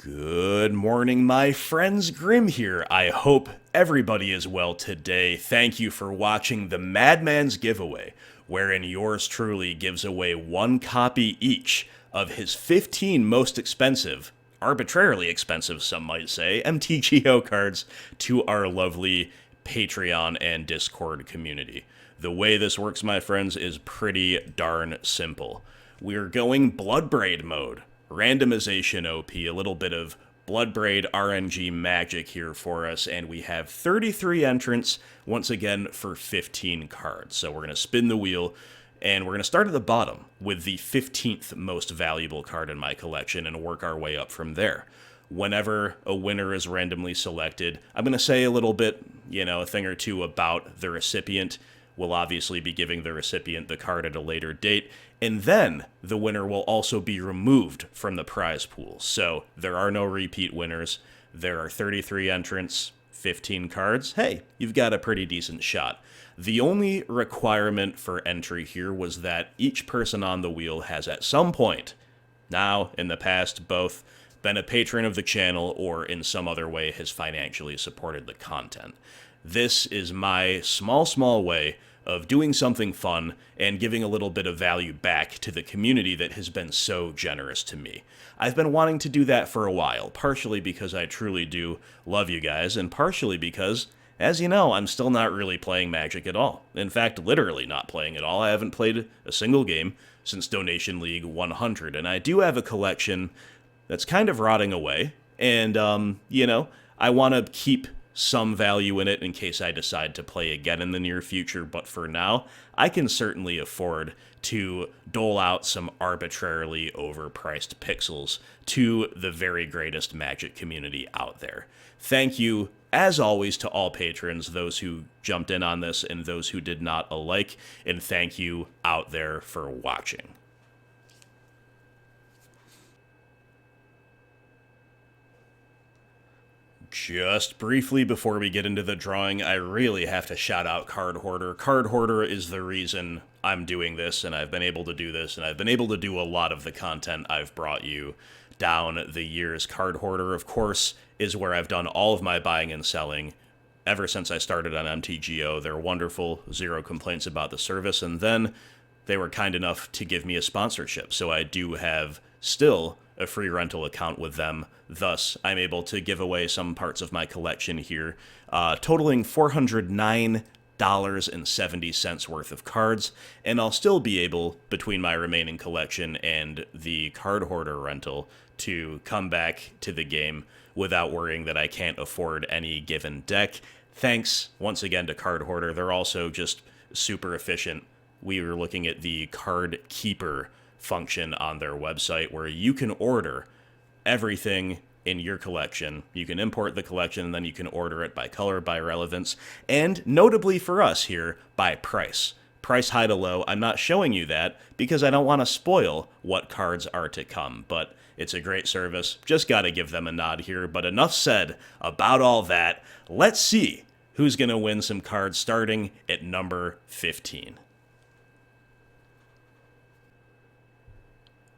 Good morning, my friends. Grim here. I hope everybody is well today. Thank you for watching the Madman's giveaway, wherein yours truly gives away one copy each of his 15 most expensive, arbitrarily expensive, some might say, MTGO cards to our lovely Patreon and Discord community. The way this works, my friends, is pretty darn simple. We're going Bloodbraid mode. Randomization OP, a little bit of Bloodbraid RNG magic here for us, and we have 33 entrants, once again, for 15 cards. So we're going to spin the wheel, and we're going to start at the bottom with the 15th most valuable card in my collection and work our way up from there. Whenever a winner is randomly selected, I'm going to say a little bit, a thing or two about the recipient. We'll obviously be giving the recipient the card at a later date, and then the winner will also be removed from the prize pool. So there are no repeat winners. There are 33 entrants, 15 cards. Hey, you've got a pretty decent shot. The only requirement for entry here was that each person on the wheel has at some point, now, in the past, both been a patron of the channel or in some other way has financially supported the content. This is my small way of doing something fun and giving a little bit of value back to the community that has been so generous to me. I've been wanting to do that for a while, partially because I truly do love you guys, and partially because, as you know, I'm still not really playing Magic at all. In fact, literally not playing at all. I haven't played a single game since Donation League 100, and I do have a collection that's kind of rotting away, and, I want to keep some value in it in case I decide to play again in the near future, but for now, I can certainly afford to dole out some arbitrarily overpriced pixels to the very greatest Magic community out there. Thank you, as always, to all patrons, those who jumped in on this and those who did not alike, and thank you out there for watching. Just briefly before we get into the drawing, I really have to shout out Card Hoarder. Card Hoarder is the reason I'm doing this, and I've been able to do this, and I've been able to do a lot of the content I've brought you down the years. Card Hoarder, of course, is where I've done all of my buying and selling ever since I started on MTGO. They're wonderful, zero complaints about the service, and then they were kind enough to give me a sponsorship, so I do have still a free rental account with them. Thus, I'm able to give away some parts of my collection here, totaling $409.70 worth of cards, and I'll still be able, between my remaining collection and the Card Hoarder rental, to come back to the game without worrying that I can't afford any given deck. Thanks once again to Card Hoarder. They're also just super efficient. We were looking at the Card Keeper function on their website where you can order everything in your collection. You can import the collection and then you can order it by color, by relevance, and notably for us here, by price. Price high to low. I'm not showing you that because I don't want to spoil what cards are to come, but it's a great service. Just got to give them a nod here. But enough said about all that. Let's see who's going to win some cards starting at number 15.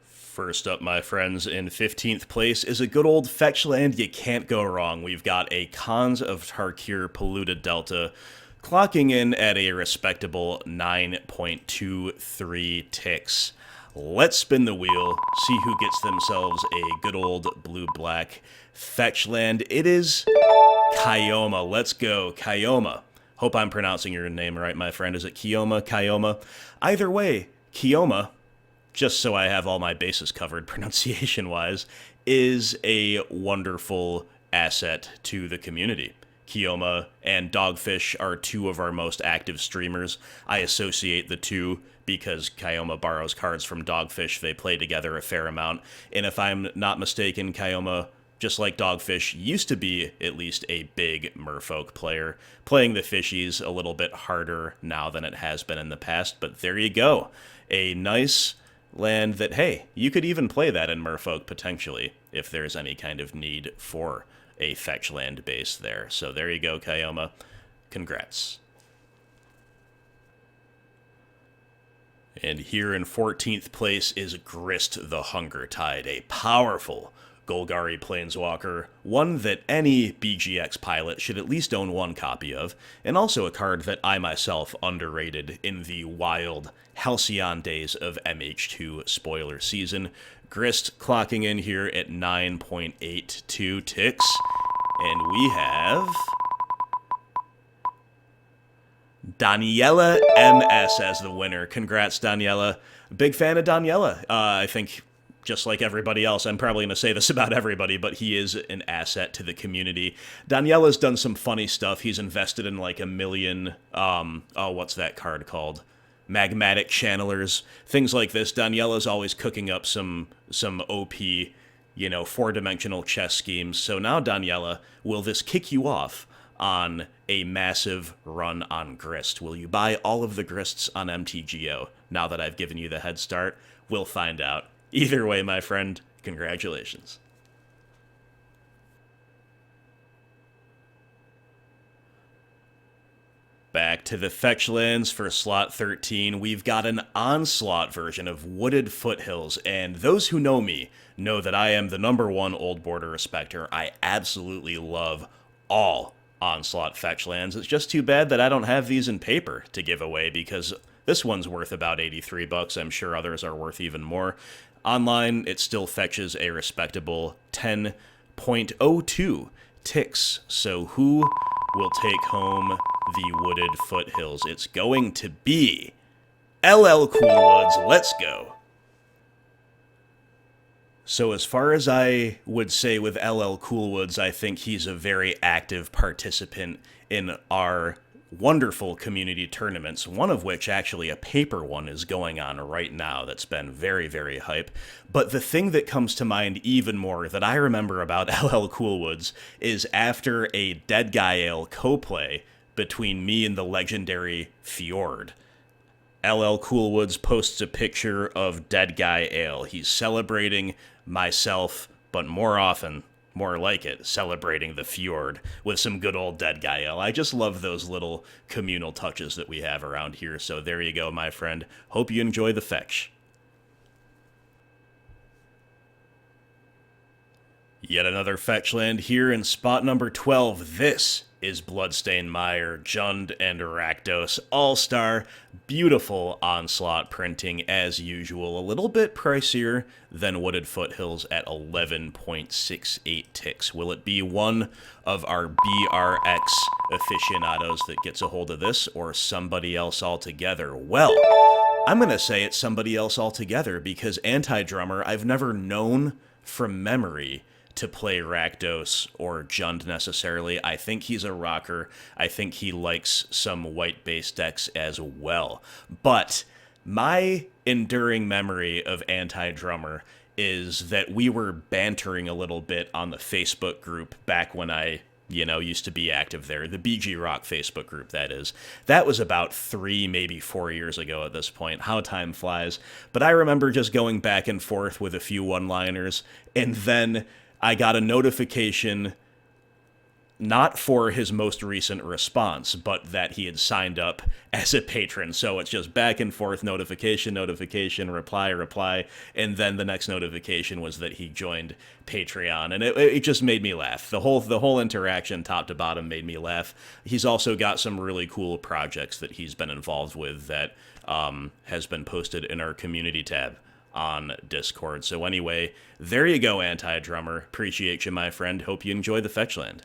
First up, my friends, in 15th place is a good old fetch land you can't go wrong. We've got a Khans of Tarkir Polluted Delta, clocking in at a respectable 9.23 ticks. Let's spin the wheel, see who gets themselves a good old blue-black fetch land. It is Kioma. Let's go, Kioma. Hope I'm pronouncing your name right, my friend. Is it Kioma? Kioma? Either way, Kioma, just so I have all my bases covered pronunciation-wise, is a wonderful asset to the community. Kioma and Dogfish are two of our most active streamers. I associate the two because Kioma borrows cards from Dogfish. They play together a fair amount. And if I'm not mistaken, Kioma, just like Dogfish, used to be at least a big merfolk player. Playing the fishies a little bit harder now than it has been in the past, but there you go. A nice land that, hey, you could even play that in Merfolk potentially if there's any kind of need for a fetch land base there. So there you go, Kioma. Congrats. And here in 14th place is Grist the Hunger Tide, a powerful Golgari Planeswalker, one that any BGX pilot should at least own one copy of, and also a card that I myself underrated in the wild, halcyon days of MH2 spoiler season. Grist clocking in here at 9.82 ticks, and we have Daniela MS as the winner. Congrats, Daniela. Big fan of Daniela. I think, just like everybody else, I'm probably going to say this about everybody, but he is an asset to the community. Daniela's done some funny stuff. He's invested in like a million, what's that card called? Magmatic Channelers, things like this. Daniela's always cooking up some OP, four-dimensional chess schemes. So now, Daniela, will this kick you off on a massive run on Grist? Will you buy all of the Grists on MTGO now that I've given you the head start? We'll find out. Either way, my friend, congratulations. Back to the fetch lands for slot 13, we've got an Onslaught version of Wooded Foothills, and those who know me know that I am the #1 Old Border respecter. I absolutely love all Onslaught fetch lands. It's just too bad that I don't have these in paper to give away, because this one's worth about $83. I'm sure others are worth even more. Online, it still fetches a respectable 10.02 ticks. So who will take home the Wooded Foothills? It's going to be LL Coolwoods. Let's go. So as far as I would say with LL Coolwoods, I think he's a very active participant in our wonderful community tournaments, one of which actually a paper one is going on right now that's been very, very hype. But the thing that comes to mind even more that I remember about LL Coolwoods is after a Dead Guy Ale co-play between me and the legendary Fjord. LL Coolwoods posts a picture of Dead Guy Ale. He's celebrating myself, but more often, more like it, celebrating the Fjord with some good old Dead Guy Ale. I just love those little communal touches that we have around here. So there you go, my friend. Hope you enjoy the fetch. Yet another fetch land here in spot number 12. This is Bloodstained Mire, Jund and Rakdos All-Star. Beautiful Onslaught printing as usual. A little bit pricier than Wooded Foothills at 11.68 ticks. Will it be one of our BRX aficionados that gets a hold of this, or somebody else altogether? Well, I'm going to say it's somebody else altogether, because Anti-Drummer I've never known from memory to play Rakdos or Jund necessarily. I think he's a rocker. I think he likes some white-based decks as well. But my enduring memory of Anti-Drummer is that we were bantering a little bit on the Facebook group back when I, used to be active there. The BG Rock Facebook group, that is. That was about 3, maybe 4 years ago at this point. How time flies. But I remember just going back and forth with a few one-liners, and then I got a notification, not for his most recent response, but that he had signed up as a patron. So it's just back and forth, notification, reply, and then the next notification was that he joined Patreon, and it just made me laugh. The whole interaction, top to bottom, made me laugh. He's also got some really cool projects that he's been involved with that has been posted in our community tab on Discord. So anyway, there you go, Anti-Drummer. Appreciate you, my friend. Hope you enjoy the fetchland.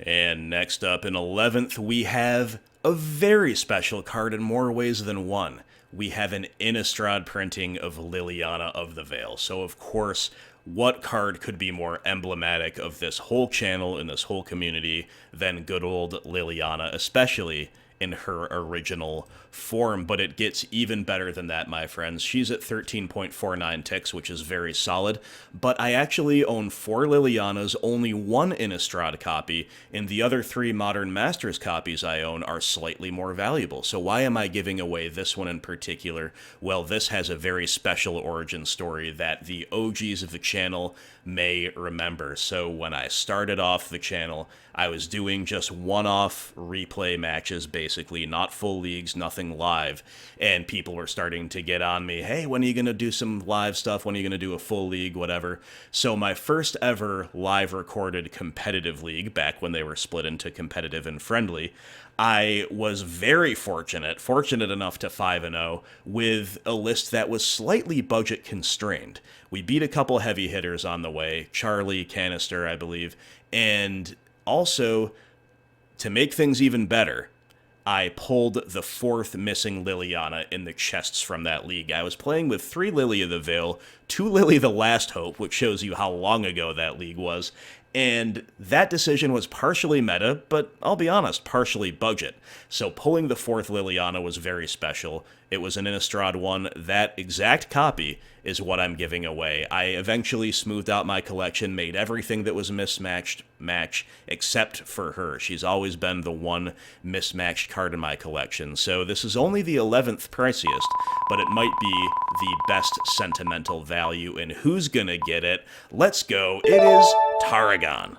And next up in 11th, we have a very special card in more ways than one. We have an Innistrad printing of Liliana of the Veil. So of course, what card could be more emblematic of this whole channel and this whole community than good old Liliana, especially in her original form? But it gets even better than that, my friends. She's at 13.49 ticks, which is very solid, but I actually own 4 Lilianas, only 1 Innistrad copy, and the other 3 Modern Masters copies I own are slightly more valuable. So why am I giving away this one in particular? Well, this has a very special origin story that the OGs of the channel may remember. So when I started off the channel, I was doing just one-off replay matches, basically, not full leagues, nothing nothing live, and people were starting to get on me, hey, when are you going to do some live stuff? When are you going to do a full league, whatever? So my first ever live recorded competitive league, back when they were split into competitive and friendly, I was very fortunate enough to 5-0 with a list that was slightly budget constrained. We beat a couple heavy hitters on the way, Charlie, Canister, I believe, and also, to make things even better, I pulled the fourth missing Liliana in the chests from that league. I was playing with 3 Lily of the Veil, 2 Lily the Last Hope, which shows you how long ago that league was, and that decision was partially meta, but I'll be honest, partially budget. So pulling the 4th Liliana was very special. It was an Innistrad one. That exact copy is what I'm giving away. I eventually smoothed out my collection, made everything that was mismatched match, except for her. She's always been the one mismatched card in my collection. So this is only the 11th priciest, but it might be the best sentimental value. And who's gonna get it? Let's go. It is Tarragon.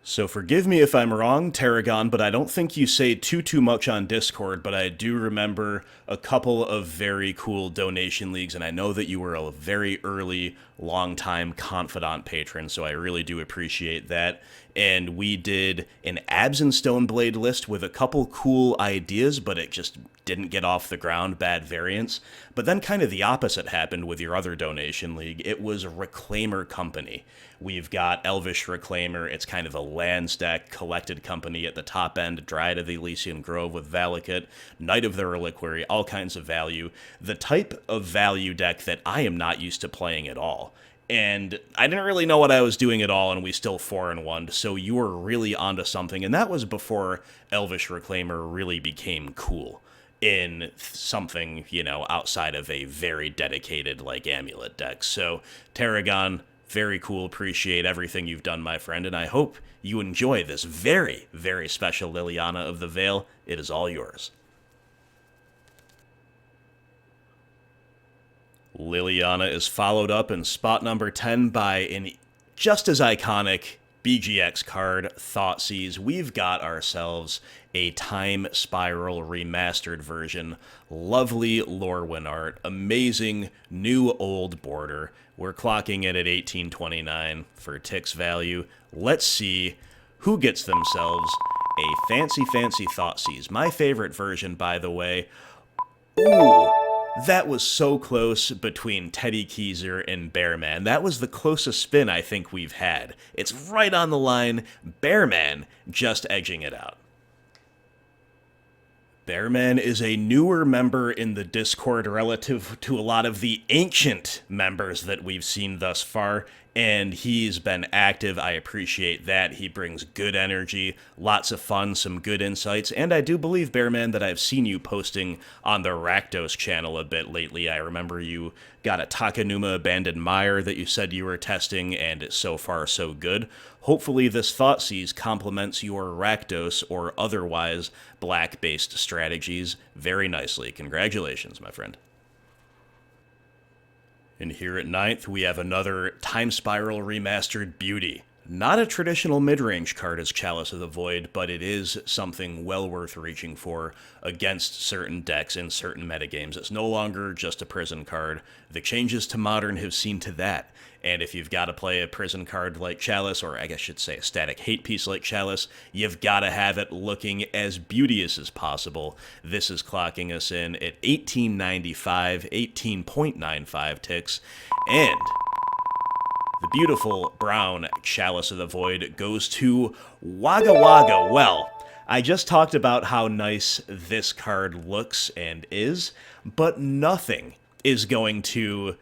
So forgive me if I'm wrong, Tarragon, but I don't think you say too much on Discord, but I do remember a couple of very cool donation leagues, and I know that you were a very early, long-time Confidant patron, so I really do appreciate that. And we did an Abs and Stoneblade list with a couple cool ideas, but it just didn't get off the ground, bad variants. But then kind of the opposite happened with your other donation league. It was Reclaimer Company. We've got Elvish Reclaimer. It's kind of a land stack collected company at the top end. Dryad of the Elysian Grove with Valakut, Knight of the Reliquary, all kinds of value. The type of value deck that I am not used to playing at all. And I didn't really know what I was doing at all, and we still 4-1, so you were really onto something. And that was before Elvish Reclaimer really became cool in something, you know, outside of a very dedicated, like, Amulet deck. So, Tarragon, very cool. Appreciate everything you've done, my friend, and I hope you enjoy this very, very special Liliana of the Veil. It is all yours. Liliana is followed up in spot number 10 by an just as iconic BGX card, Thoughtseize. We've got ourselves a Time Spiral remastered version. Lovely Lorwyn art. Amazing new old border. We're clocking it at 1829 for Tick's value. Let's see who gets themselves a fancy Thoughtseize. My favorite version, by the way. Ooh. That was so close between Teddy Keyser and Bearman. That was the closest spin I think we've had. It's right on the line. Bearman just edging it out. Bearman is a newer member in the Discord relative to a lot of the ancient members that we've seen thus far, and he's been active. I appreciate that. He brings good energy, lots of fun, some good insights, and I do believe, Bearman, that I've seen you posting on the Rakdos channel a bit lately. I remember you got a Takenuma Abandoned Mire that you said you were testing, and so far so good. Hopefully this Thoughtseize complements your Rakdos or otherwise black-based strategies very nicely. Congratulations, my friend. And here at 9th, we have another Time Spiral Remastered beauty. Not a traditional mid-range card as Chalice of the Void, but it is something well worth reaching for against certain decks in certain metagames. It's no longer just a prison card. The changes to Modern have seen to that. And if you've got to play a prison card like Chalice, or I guess I should say a static hate piece like Chalice, you've got to have it looking as beauteous as possible. This is clocking us in at 1895, 18.95 ticks, and the beautiful brown Chalice of the Void goes to Wagga Wagga. Well, I just talked about how nice this card looks and is, but nothing is going to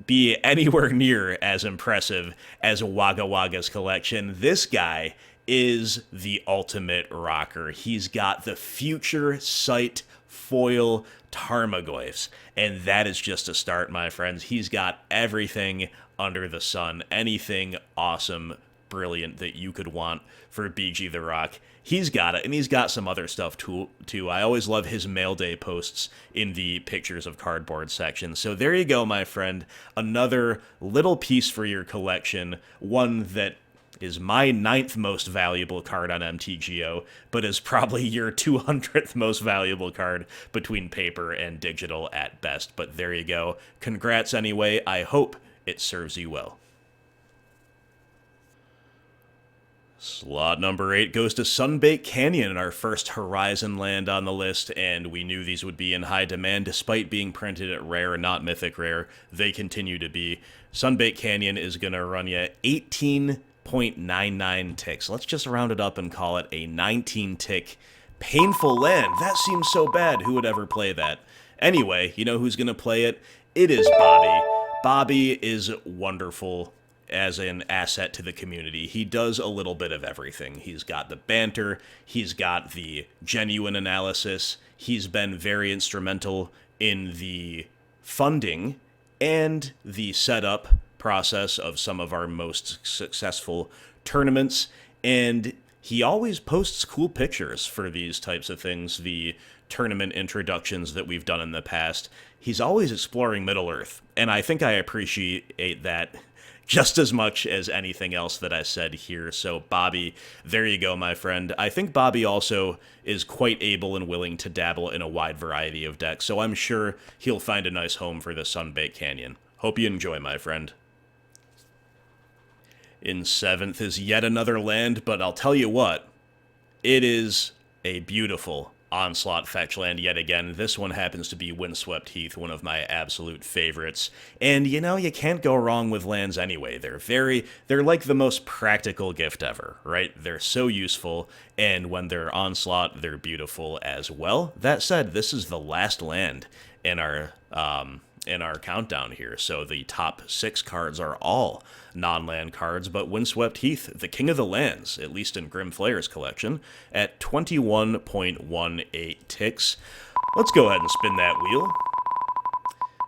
be anywhere near as impressive as Wagga Wagga's collection. This guy is the ultimate rocker. He's got the Future Sight foil Tarmogoyfs, and that is just a start, my friends. He's got everything under the sun, anything awesome, brilliant that you could want for BG the Rock. He's got it, and he's got some other stuff too. I always love his mail day posts in the pictures of cardboard section. So there you go, my friend. Another little piece for your collection, one that is my 9th most valuable card on MTGO, but is probably your 200th most valuable card between paper and digital at best. But there you go. Congrats anyway. I hope it serves you well. Slot number 8 goes to Sunbaked Canyon, our first Horizon land on the list, and we knew these would be in high demand despite being printed at rare, not mythic rare. They continue to be. Sunbaked Canyon is going to run you 18.99 ticks. Let's just round it up and call it a 19-tick painful land. That seems so bad. Who would ever play that? Anyway, you know who's going to play it? It is Bobby. Bobby is wonderful as an asset to the community. He does a little bit of everything. He's got the banter, he's got the genuine analysis, he's been very instrumental in the funding and the setup process of some of our most successful tournaments, and he always posts cool pictures for these types of things, the tournament introductions that we've done in the past. He's always exploring Middle-earth, and I think I appreciate that just as much as anything else that I said here. So Bobby, there you go, my friend. I think Bobby also is quite able and willing to dabble in a wide variety of decks, so I'm sure he'll find a nice home for the Sunbaked Canyon. Hope you enjoy, my friend. In 7th is yet another land, but I'll tell you what, it is a beautiful Onslaught fetch land yet again. This one happens to be Windswept Heath, one of my absolute favorites. And you know, you can't go wrong with lands anyway. They're like the most practical gift ever, right? They're so useful, and when they're Onslaught, they're beautiful as well. That said, this is the last land in our countdown here, so the top 6 cards are all non-land cards, but Windswept Heath, the king of the lands, at least in Grim Flayer's collection, at 21.18 ticks. Let's go ahead and spin that wheel.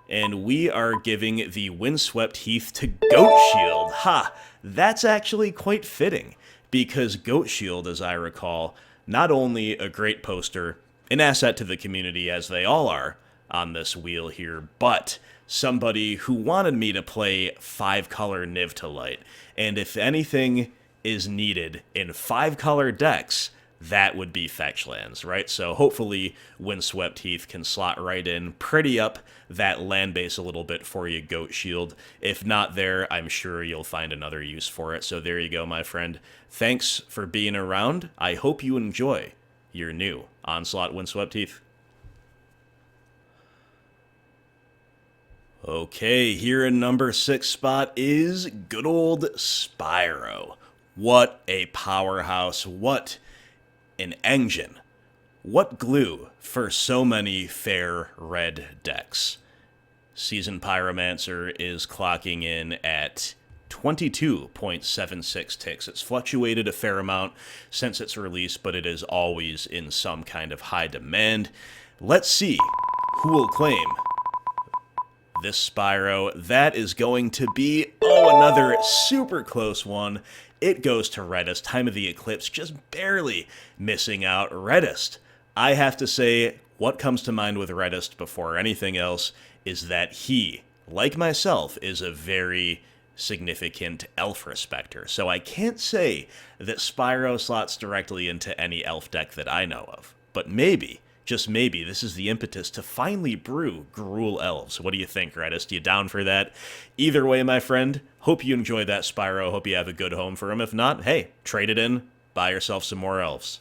And we are giving the Windswept Heath to Goat Shield. Ha! That's actually quite fitting, because Goat Shield, as I recall, not only a great poster, an asset to the community, as they all are on this wheel here, but somebody who wanted me to play 5-color Niv to Light. And if anything is needed in 5-color decks, that would be fetch lands, right? So hopefully Windswept Heath can slot right in, pretty up that land base a little bit for you, Goat Shield. If not there, I'm sure you'll find another use for it. So there you go, my friend. Thanks for being around. I hope you enjoy your new Onslaught Windswept Heath. Okay, here in number 6 spot is good old Spyro. What a powerhouse, what an engine, what glue for so many fair red decks. Seasoned Pyromancer is clocking in at 22.76 ticks. It's fluctuated a fair amount since its release, but it is always in some kind of high demand. Let's see who will claim this Spyro. That is going to be, another super close one. It goes to Reddest. Time of the Eclipse just barely missing out. Reddest, I have to say, what comes to mind with Reddest before anything else is that he, like myself, is a very significant elf respecter. So I can't say that Spyro slots directly into any elf deck that I know of, but maybe, just maybe, this is the impetus to finally brew Gruul Elves. What do you think, Reddest? You down for that? Either way, my friend, hope you enjoy that Spyro. Hope you have a good home for him. If not, hey, trade it in, buy yourself some more elves.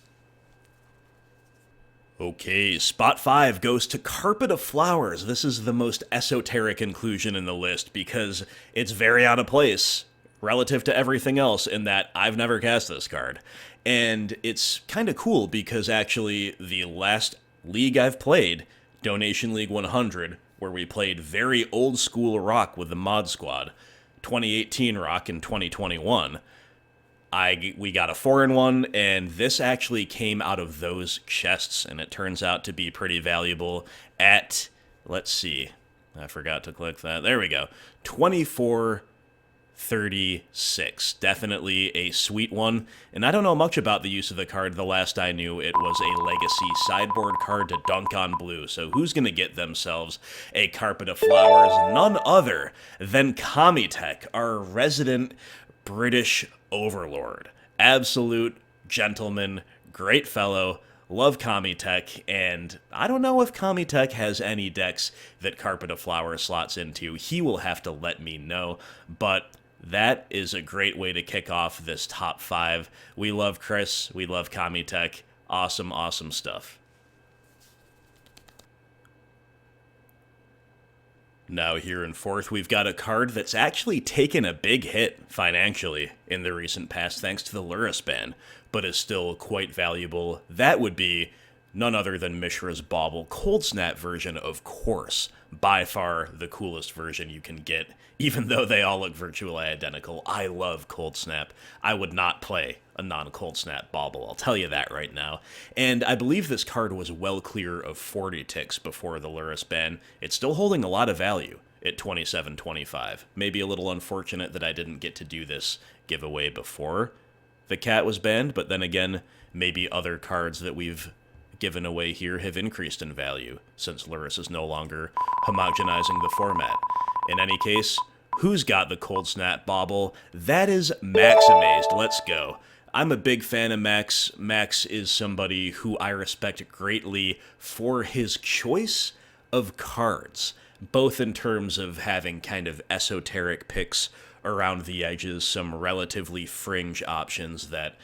Okay, spot 5 goes to Carpet of Flowers. This is the most esoteric inclusion in the list because it's very out of place relative to everything else in that I've never cast this card. And it's kind of cool because actually the last league I've played, Donation League 100, where we played very old school Rock with the Mod Squad, 2018 Rock in 2021, we got a 4-in-1, and this actually came out of those chests, and it turns out to be pretty valuable at, let's see, I forgot to click that, there we go, 24.36. Definitely a sweet one, and I don't know much about the use of the card. The last I knew, it was a legacy sideboard card to dunk on blue, so who's going to get themselves a Carpet of Flowers? None other than Comitech, our resident British Overlord. Absolute gentleman, great fellow, love Kami Tech, and I don't know if Kami Tech has any decks that Carpet of Flowers slots into. He will have to let me know, but that is a great way to kick off this top 5. We love Chris, we love Kami Tech. Awesome, awesome stuff. Now here in 4th, we've got a card that's actually taken a big hit financially in the recent past thanks to the Lurrus ban, but is still quite valuable. That would be none other than Mishra's Bauble Cold Snap version, of course. By far the coolest version you can get, even though they all look virtually identical. I love Cold Snap. I would not play a non-Cold Snap Bauble, I'll tell you that right now. And I believe this card was well clear of 40 ticks before the Lurrus ban. It's still holding a lot of value at 27.25. Maybe a little unfortunate that I didn't get to do this giveaway before the cat was banned, but then again, maybe other cards that we've given away here have increased in value, since Lurrus is no longer homogenizing the format. In any case, who's got the Cold Snap Bauble? That is Maximazed. Let's go. I'm a big fan of Max. Max is somebody who I respect greatly for his choice of cards, both in terms of having kind of esoteric picks around the edges, some relatively fringe options that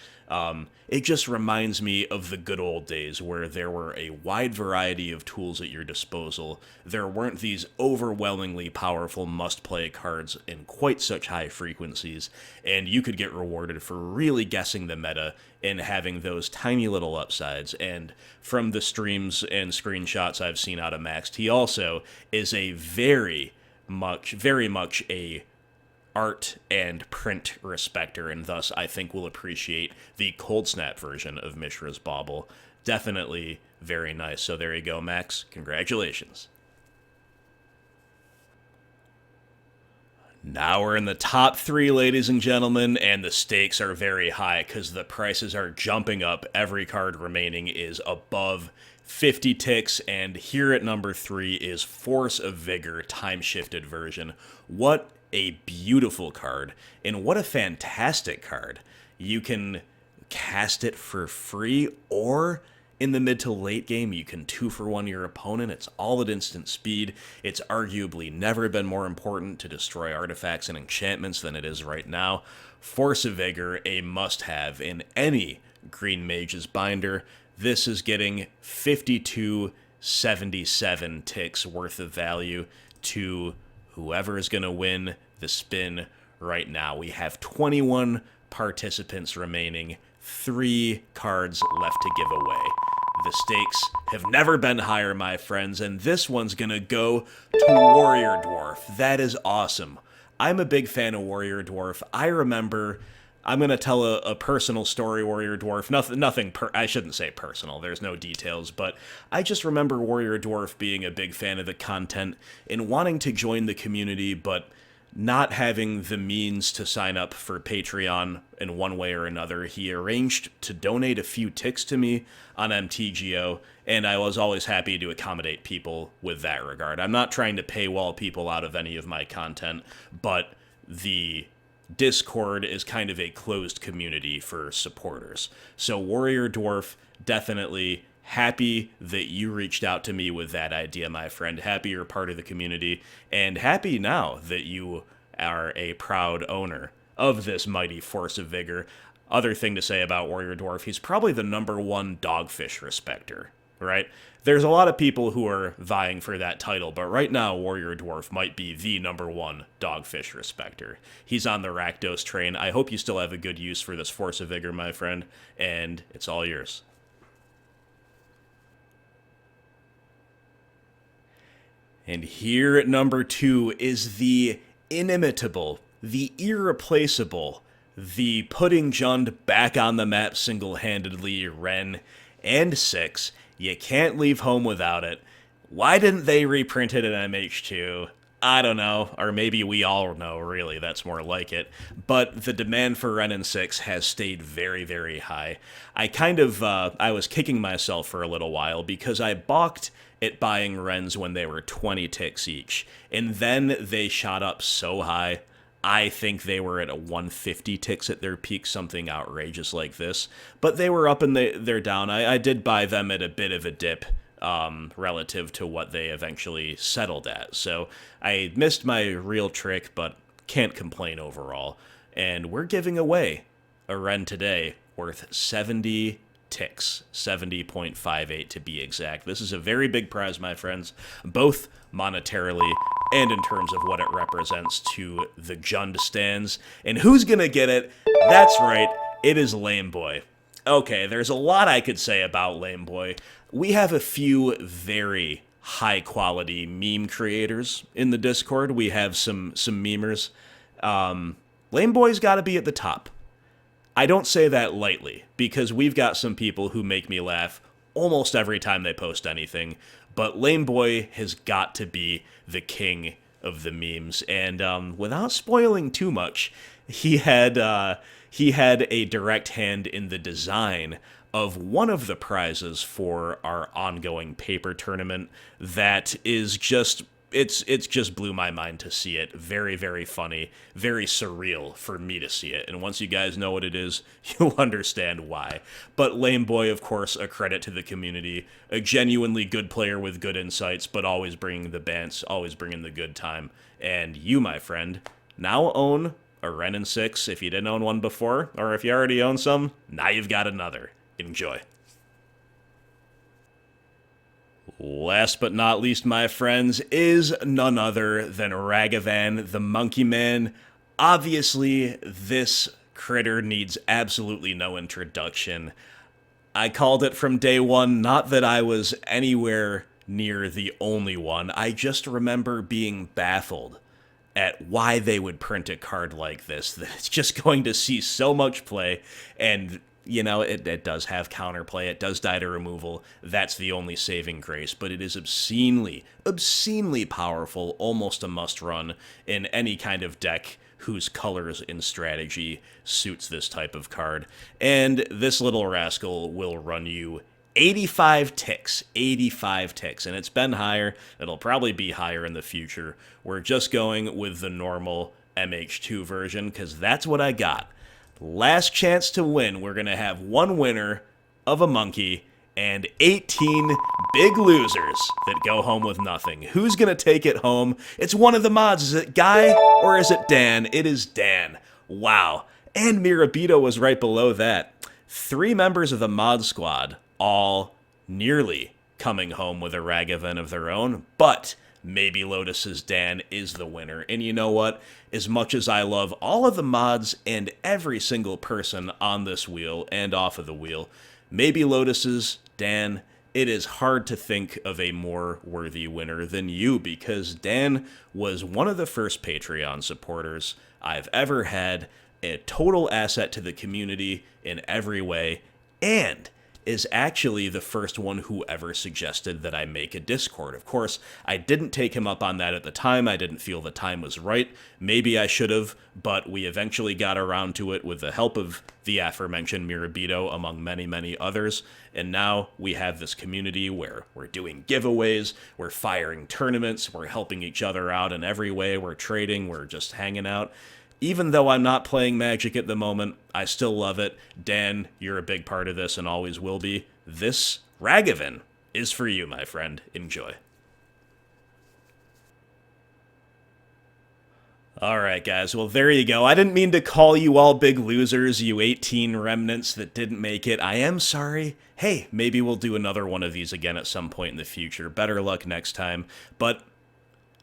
it just reminds me of the good old days where there were a wide variety of tools at your disposal. There weren't these overwhelmingly powerful must-play cards in quite such high frequencies, and you could get rewarded for really guessing the meta and having those tiny little upsides. And from the streams and screenshots I've seen out of Max, he also is a very much a art and print respecter, and thus I think will appreciate the Cold Snap version of Mishra's Bauble. Definitely very nice. So there you go, Max. Congratulations. Now we're in the top 3, ladies and gentlemen, and the stakes are very high because the prices are jumping up. Every card remaining is above 50 ticks, and here at number 3 is Force of Vigor time-shifted version. What a beautiful card, and what a fantastic card. You can cast it for free, or in the mid to late game, you can 2-for-1 your opponent. It's all at instant speed. It's arguably never been more important to destroy artifacts and enchantments than it is right now. Force of Vigor, a must-have in any Green Mage's binder. This is getting 52.77 ticks worth of value to whoever is going to win the spin right now. We have 21 participants remaining, 3 cards left to give away. The stakes have never been higher, my friends, and this one's going to go to Warrior Dwarf. That is awesome. I'm a big fan of Warrior Dwarf. I remember, I'm going to tell a personal story, Warrior Dwarf. I shouldn't say personal, there's no details, but I just remember Warrior Dwarf being a big fan of the content and wanting to join the community, but not having the means to sign up for Patreon in one way or another. He arranged to donate a few ticks to me on MTGO, and I was always happy to accommodate people with that regard. I'm not trying to paywall people out of any of my content, but the Discord is kind of a closed community for supporters. So Warrior Dwarf, definitely happy that you reached out to me with that idea, my friend. Happy you're part of the community, and happy now that you are a proud owner of this mighty Force of Vigor. Other thing to say about Warrior Dwarf, he's probably the #1 Dogfish respecter, right? There's a lot of people who are vying for that title, but right now Warrior Dwarf might be the #1 Dogfish respecter. He's on the Rakdos train. I hope you still have a good use for this Force of Vigor, my friend, and it's all yours. And here at number 2 is the inimitable, the irreplaceable, the putting Jund back on the map single-handedly, Wrenn and Six. You can't leave home without it. Why didn't they reprint it in MH2? I don't know, or maybe we all know, really, that's more like it. But the demand for Wrenn and Six has stayed very, very high. I was kicking myself for a little while because I balked at buying Wrens when they were 20 ticks each, and then they shot up so high. I think they were at a 150 ticks at their peak, something outrageous like this. But they were up and they're down. I did buy them at a bit of a dip relative to what they eventually settled at. So I missed my real trick, but can't complain overall. And we're giving away a Wrenn today worth 70 ticks, 70.58 to be exact. This is a very big prize, my friends, both monetarily and in terms of what it represents to the Jund stands. And who's gonna get it? That's right, it is Lame Boy. Okay, there's a lot I could say about Lame Boy. We have a few very high-quality meme creators in the Discord. We have some memers. Lame Boy's gotta be at the top. I don't say that lightly, because we've got some people who make me laugh almost every time they post anything, but Lame Boy has got to be the king of the memes, and without spoiling too much, he had a direct hand in the design of one of the prizes for our ongoing paper tournament that is just... It's just blew my mind to see it. Very, very funny. Very surreal for me to see it. And once you guys know what it is, you'll understand why. But Lame Boy, of course, a credit to the community. A genuinely good player with good insights, but always bringing the bants, always bringing the good time. And you, my friend, now own a Wrenn and Six if you didn't own one before, or if you already own some, now you've got another. Enjoy. Last but not least, my friends, is none other than Ragavan, the Monkey Man. Obviously, this critter needs absolutely no introduction. I called it from day one, not that I was anywhere near the only one. I just remember being baffled at why they would print a card like this. That it's just going to see so much play, and you know, it does have counterplay, it does die to removal, that's the only saving grace, but it is obscenely powerful, almost a must-run in any kind of deck whose colors and strategy suits this type of card. And this little rascal will run you 85 ticks, and it's been higher, it'll probably be higher in the future. We're just going with the normal MH2 version, because that's what I got. Last chance to win. We're going to have one winner of a monkey and 18 big losers that go home with nothing. Who's going to take it home? It's one of the mods. Is it Guy or is it Dan? It is Dan. Wow. And Mirabito was right below that. 3 members of the mod squad, all nearly coming home with a Ragavan of their own, but maybe Lotus's Dan is the winner. And you know what? As much as I love all of the mods and every single person on this wheel and off of the wheel, maybe Lotus's Dan, it is hard to think of a more worthy winner than you, because Dan was one of the first Patreon supporters I've ever had, a total asset to the community in every way, and is actually the first one who ever suggested that I make a Discord. Of course, I didn't take him up on that at the time. I didn't feel the time was right. Maybe I should have, but we eventually got around to it with the help of the aforementioned Mirabito, among many, many others. And now we have this community where we're doing giveaways, we're firing tournaments, we're helping each other out in every way, we're trading, we're just hanging out. Even though I'm not playing Magic at the moment, I still love it. Dan, you're a big part of this and always will be. This Ragavan is for you, my friend. Enjoy. Alright, guys. Well, there you go. I didn't mean to call you all big losers, you 18 remnants that didn't make it. I am sorry. Hey, maybe we'll do another one of these again at some point in the future. Better luck next time. But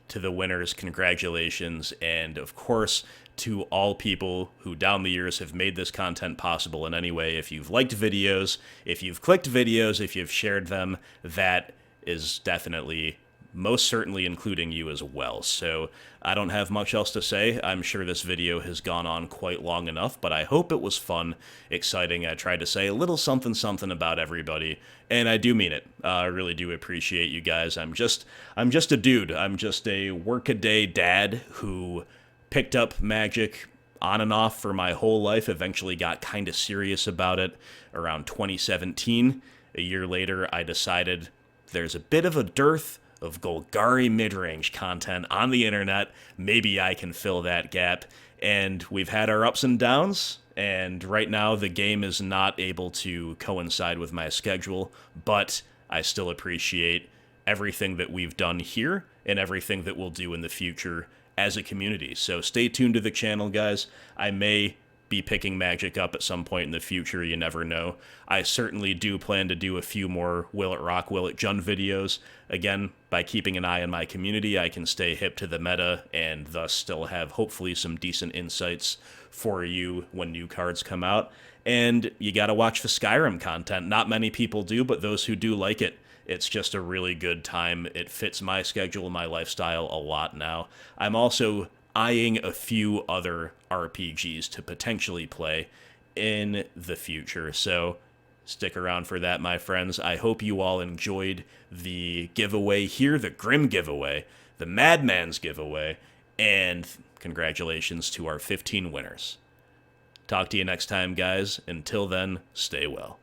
to the winners, congratulations. And, of course, to all people who down the years have made this content possible in any way. If you've liked videos, if you've clicked videos, if you've shared them, that is definitely, most certainly including you as well. So I don't have much else to say. I'm sure this video has gone on quite long enough, but I hope it was fun, exciting. I tried to say a little something about everybody, and I do mean it. I really do appreciate you guys. I'm just a dude. I'm just a workaday dad who picked up Magic on and off for my whole life, eventually got kind of serious about it around 2017. A year later, I decided there's a bit of a dearth of Golgari mid-range content on the internet. Maybe I can fill that gap. And we've had our ups and downs, and right now the game is not able to coincide with my schedule, but I still appreciate everything that we've done here and everything that we'll do in the future as a community. So stay tuned to the channel, guys. I may be picking Magic up at some point in the future, you never know. I certainly do plan to do a few more Will It Rock, Will It Jund videos. Again, by keeping an eye on my community, I can stay hip to the meta and thus still have hopefully some decent insights for you when new cards come out. And you gotta watch the Skyrim content. Not many people do, but those who do like it, it's just a really good time. It fits my schedule, my lifestyle a lot now. I'm also eyeing a few other RPGs to potentially play in the future. So stick around for that, my friends. I hope you all enjoyed the giveaway here, the Grim giveaway, the Madman's giveaway, and congratulations to our 15 winners. Talk to you next time, guys. Until then, stay well.